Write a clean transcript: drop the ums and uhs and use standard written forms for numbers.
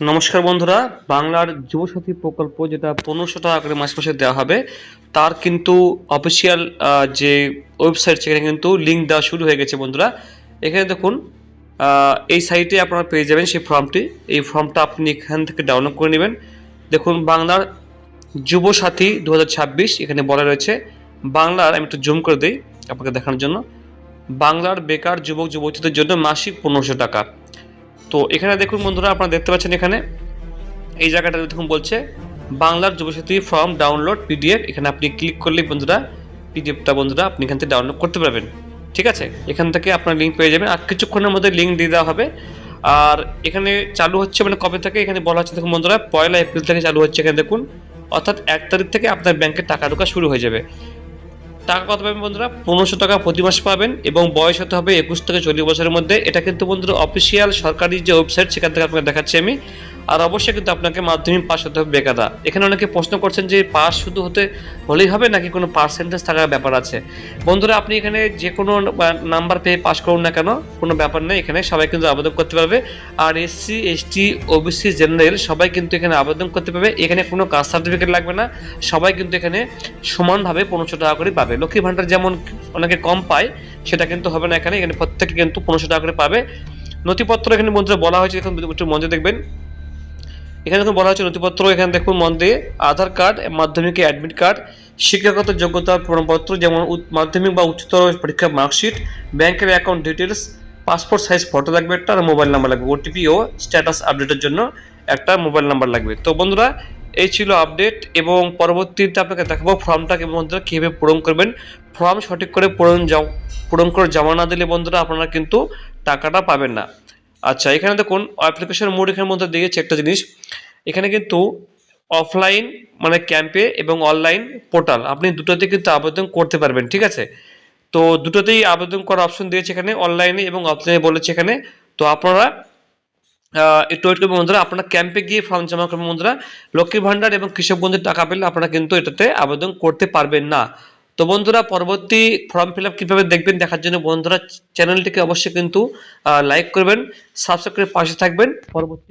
নমস্কার বন্ধুরা, বাংলার যুবসাথী প্রকল্প যেটা 1500 টাকা করে মাসে মাসে দেওয়া হবে, তার কিন্তু অফিসিয়াল যে ওয়েবসাইট সেখানে কিন্তু লিঙ্ক দেওয়া শুরু হয়ে গেছে বন্ধুরা। এখানে দেখুন, এই সাইটে আপনারা পেয়ে যাবেন সেই ফর্মটি। এই ফর্মটা আপনি এখান থেকে ডাউনলোড করে নেবেন। দেখুন, বাংলার যুবসাথী 2026 এখানে বলা রয়েছে। বাংলার আমি একটু জুম করে দিই আপনাকে দেখানোর জন্য। বাংলার বেকার যুবক যুবতীদের জন্য মাসিক 1500 টাকা। তো এখানে দেখুন বন্ধুরা, আপনারা দেখতে পাচ্ছেন এখানে এই জায়গাটা দেখুন বলছে বাংলার যুবসাথী ফর্ম ডাউনলোড পিডিএফ। এখানে আপনি ক্লিক করলেই বন্ধুরা পিডিএফটা বন্ধুরা আপনি এখান থেকে ডাউনলোড করতে পারবেন। ঠিক আছে, এখান থেকে আপনার লিঙ্ক পেয়ে যাবেন আর কিছুক্ষণের মধ্যে লিঙ্ক দিয়ে দেওয়া হবে। আর এখানে চালু হচ্ছে মানে কবে থেকে এখানে বলা হচ্ছে দেখুন বন্ধুরা, 1 এপ্রিল থেকে চালু হচ্ছে। এখানে দেখুন, অর্থাৎ 1 তারিখ থেকে আপনার ব্যাংকে টাকা ঢোকা শুরু হয়ে যাবে। টাকা কত পাবেন বন্ধুরা? 1500 টাকা প্রতি মাসে পাবেন এবং বয়স হতে হবে 21 থেকে 40 বছরের মধ্যে। এটা কিন্তু বন্ধুরা অফিসিয়াল সরকারি যে ওয়েবসাইট সেখান থেকে আপনাকে দেখাচ্ছি আমি। আর অবশ্যই কিন্তু আপনাকে মাধ্যমিক পাস হতে হবে বেকাররা। এখানে অনেকে প্রশ্ন করছেন যে পাস শুধু হলেই হবে নাকি কোনো পার্সেন্টেজ থাকার ব্যাপার আছে? বন্ধুরা, আপনি এখানে যে কোনো নাম্বার পেয়ে পাস করুন না কেন, কোনো ব্যাপার নেই, এখানে সবাই কিন্তু আবেদন করতে পারবে। আর এসসি এসটি ওবিসি জেনারেল সবাই কিন্তু এখানে আবেদন করতে পারবে। এখানে কোনো কাস্ট সার্টিফিকেট লাগবে না, সবাই কিন্তু এখানে সমানভাবে 1500 টাকা করে পাবে। লক্ষ্মী ভাণ্ডার যেমন অনেকে কম পায়, সেটা কিন্তু হবে না। এখানে এখানে প্রত্যেকে কিন্তু 1500 টাকা করে পাবে। নথিপত্র এখানে বন্ধুরা বলা হয়েছে, এখন একটু মন দিয়ে দেখবেন। এখানে দেখুন বলা হচ্ছে নথিপত্র, এখানে দেখুন মন দিয়ে আধার কার্ড, মাধ্যমিক অ্যাডমিট কার্ড, শিক্ষাগত যোগ্যতার প্রমাণপত্র যেমন মাধ্যমিক বা উচ্চতর পরীক্ষার মার্কশিট, ব্যাংকের account details, passport size photo লাগবে একটা, আর মোবাইল নাম্বার লাগবে। ওটিপি ও স্ট্যাটাস আপডেটের জন্য একটা মোবাইল নাম্বার লাগবে। তো বন্ধুরা, এই ছিল আপডেট এবং পরবর্তীতে আপনাকে দেখাবো ফর্মটাকে বন্ধুরা কীভাবে পূরণ করবেন। ফর্ম সঠিক করে পূরণ করে জমা না দিলে বন্ধুরা আপনারা কিন্তু টাকাটা পাবেন না। আচ্ছা, এখানে দেখুন অ্যাপ্লিকেশন মোড এখানের মধ্যে দিয়েছে একটা জিনিস। এখানে কিন্তু অফলাইন মানে ক্যাম্পে এবং অনলাইন পোর্টাল, আপনি দুটোতে কিন্তু আবেদন করতে পারবেন। ঠিক আছে, তো দুটোতেই আবেদন করার অপশন দিয়েছে এখানে, অনলাইনে এবং অফলাইনে বলেছে এখানে। তো আপনারা একটু ওয়েট করবেন বন্ধুরা, আপনারা ক্যাম্পে গিয়ে ফর্ম জমা করবেন বন্ধুরা। লক্ষ্মী ভাণ্ডার এবং কৃষক বন্ধুর টাকা পেলে আপনারা কিন্তু এটাতে আবেদন করতে পারবেন না। তো বন্ধুরা, পরবর্তী ফর্ম ফিল আপ কীভাবে দেখবেন দেখার জন্য বন্ধুরা চ্যানেলটিকে অবশ্যই কিন্তু লাইক করবেন, সাবস্ক্রাইব করে পাশে থাকবেন। পরবর্তী